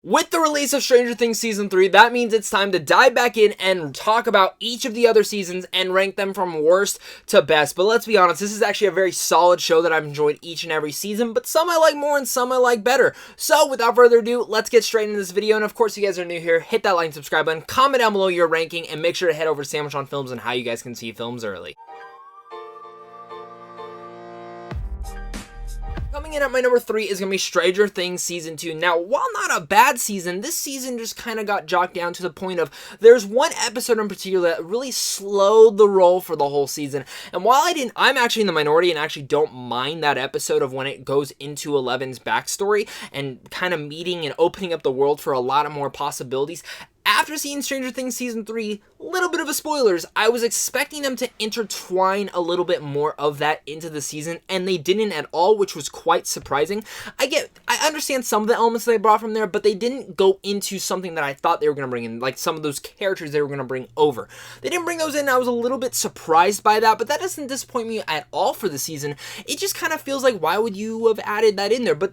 With the release of Stranger Things Season 3, that means it's time to dive back in and talk about each of the other seasons and rank them from worst to best. But let's be honest, this is actually a very solid show that I've enjoyed each and every season, but some I like more and some I like better. So without further ado, let's get straight into this video. And of course, if you guys are new here, hit that like and subscribe button, comment down below your ranking, and make sure to head over to Sandwich on Films and how you guys can see films early. Coming in at my number 3 is going to be Stranger Things Season 2. Now, while not a bad season, this season just kind of got jocked down to the point of there's one episode in particular that really slowed the roll for the whole season. And while I'm actually in the minority and actually don't mind that episode of when it goes into Eleven's backstory and kind of meeting and opening up the world for a lot of more possibilities. After seeing Stranger Things Season 3, a little bit of a spoilers, I was expecting them to intertwine a little bit more of that into the season, and they didn't at all, which was quite surprising. I understand some of the elements they brought from there, but they didn't go into something that I thought they were going to bring in, like some of those characters they were going to bring over. They didn't bring those in, and I was a little bit surprised by that, but that doesn't disappoint me at all for the season. It just kind of feels like, why would you have added that in there? But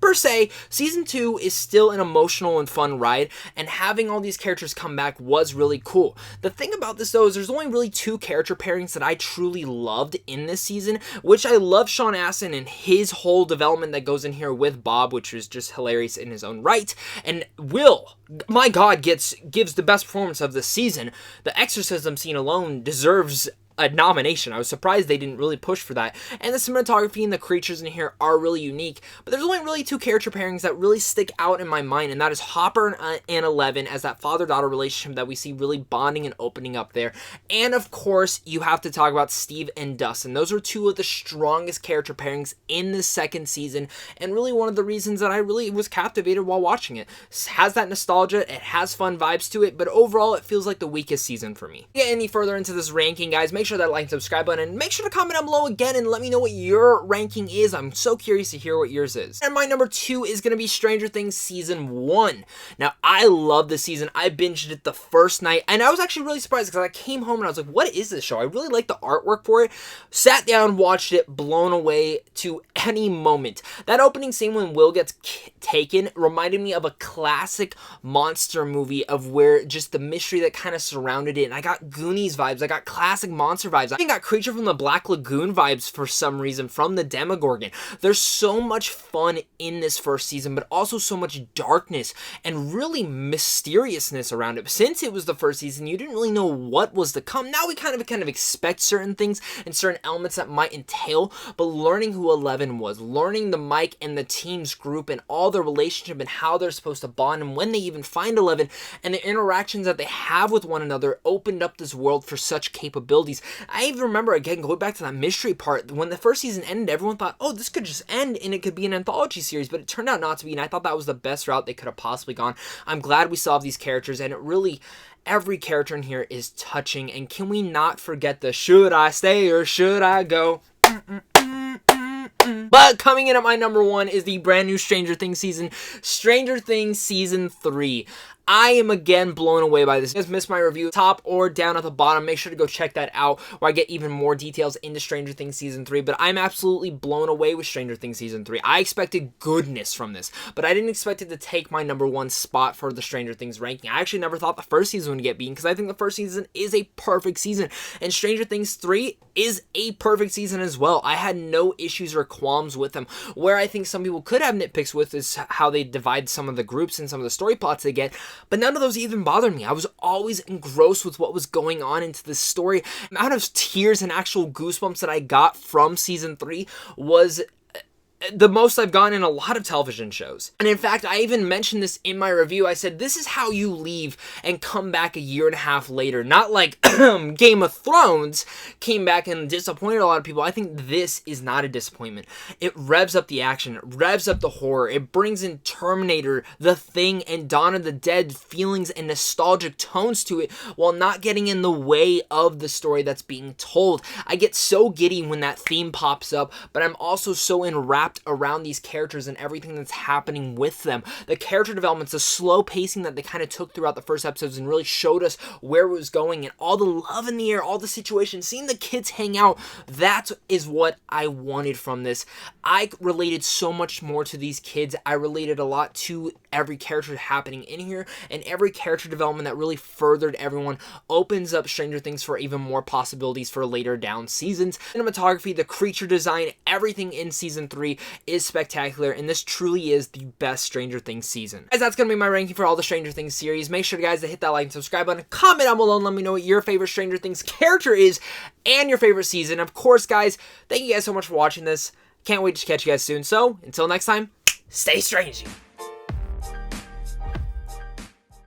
per se, Season 2 is still an emotional and fun ride, and having all these characters come back was really cool. The thing about this, though, is there's only really 2 character pairings that I truly loved in this season, which I love Sean Astin and his whole development that goes in here with Bob, which is just hilarious in his own right, and Will, my God, gives the best performance of the season. The exorcism scene alone deserves a nomination. I was surprised they didn't really push for that. And the cinematography and the creatures in here are really unique, but there's only really 2 character pairings that really stick out in my mind, and that is Hopper and Eleven as that father-daughter relationship that we see really bonding and opening up there. And of course, you have to talk about Steve and Dustin. Those are 2 of the strongest character pairings in the second season, and really one of the reasons that I really was captivated while watching it. It has that nostalgia, it has fun vibes to it, but overall it feels like the weakest season for me. To get any further into this ranking, guys, make sure that like and subscribe button, and make sure to comment down below again and let me know what your ranking is. I'm so curious to hear what yours is. And my number 2 is going to be Stranger Things Season 1. Now, I love this season. I binged it the first night, and I was actually really surprised because I came home and I was like, what is this show? I really like the artwork for it. Sat down, watched it, blown away to any moment. That opening scene when Will gets taken reminded me of a classic monster movie, of where just the mystery that kind of surrounded it, and I got Goonies vibes, I got classic monster vibes, I got Creature from the Black Lagoon vibes for some reason from the Demogorgon. There's so much fun in this first season, but also so much darkness and really mysteriousness around it. Since it was the first season, you didn't really know what was to come. Now we kind of expect certain things and certain elements that might entail, but learning who Eleven was, learning the Mike and the team's group and all their relationship and how they're supposed to bond, and when they even find Eleven and the interactions that they have with one another opened up this world for such capabilities. I even remember, again, going back to that mystery part, when the first season ended, everyone thought, oh, this could just end and it could be an anthology series, but it turned out not to be, and I thought that was the best route they could have possibly gone. I'm glad we saw these characters, and it really, every character in here is touching, and can we not forget the should I stay or should I go? But coming in at my number 1 is the brand new Stranger Things season, Stranger Things Season 3. I am again blown away by this. If you guys missed my review, top or down at the bottom, make sure to go check that out where I get even more details into Stranger Things Season 3, but I'm absolutely blown away with Stranger Things Season 3. I expected goodness from this, but I didn't expect it to take my number 1 spot for the Stranger Things ranking. I actually never thought the first season would get beaten, because I think the first season is a perfect season, and Stranger Things 3 is a perfect season as well. I had no issues or qualms with them. Where I think some people could have nitpicks with is how they divide some of the groups and some of the story plots they get, but none of those even bothered me. I was always engrossed with what was going on into this story. The amount of tears and actual goosebumps that I got from Season 3 was the most I've gotten in a lot of television shows. And in fact, I even mentioned this in my review. I said, this is how you leave and come back a year and a half later. Not like Game of Thrones came back and disappointed a lot of people. I think this is not a disappointment. It revs up the action. It revs up the horror. It brings in Terminator, The Thing, and Dawn of the Dead feelings and nostalgic tones to it, while not getting in the way of the story that's being told. I get so giddy when that theme pops up, but I'm also so enwrapped wrapped around these characters and everything that's happening with them. The character developments, the slow pacing that they kind of took throughout the first episodes and really showed us where it was going, and all the love in the air, all the situations, seeing the kids hang out, that is what I wanted from this. I related so much more to these kids. I related a lot to every character happening in here, and every character development that really furthered everyone opens up Stranger Things for even more possibilities for later down seasons. Cinematography, the creature design, everything in season 3 is spectacular, and this truly is the best Stranger Things season. Guys, that's going to be my ranking for all the Stranger Things series. Make sure, guys, to hit that like and subscribe button. Comment down below and let me know what your favorite Stranger Things character is and your favorite season. Of course, guys, thank you guys so much for watching this. Can't wait to catch you guys soon. So, until next time, stay strange.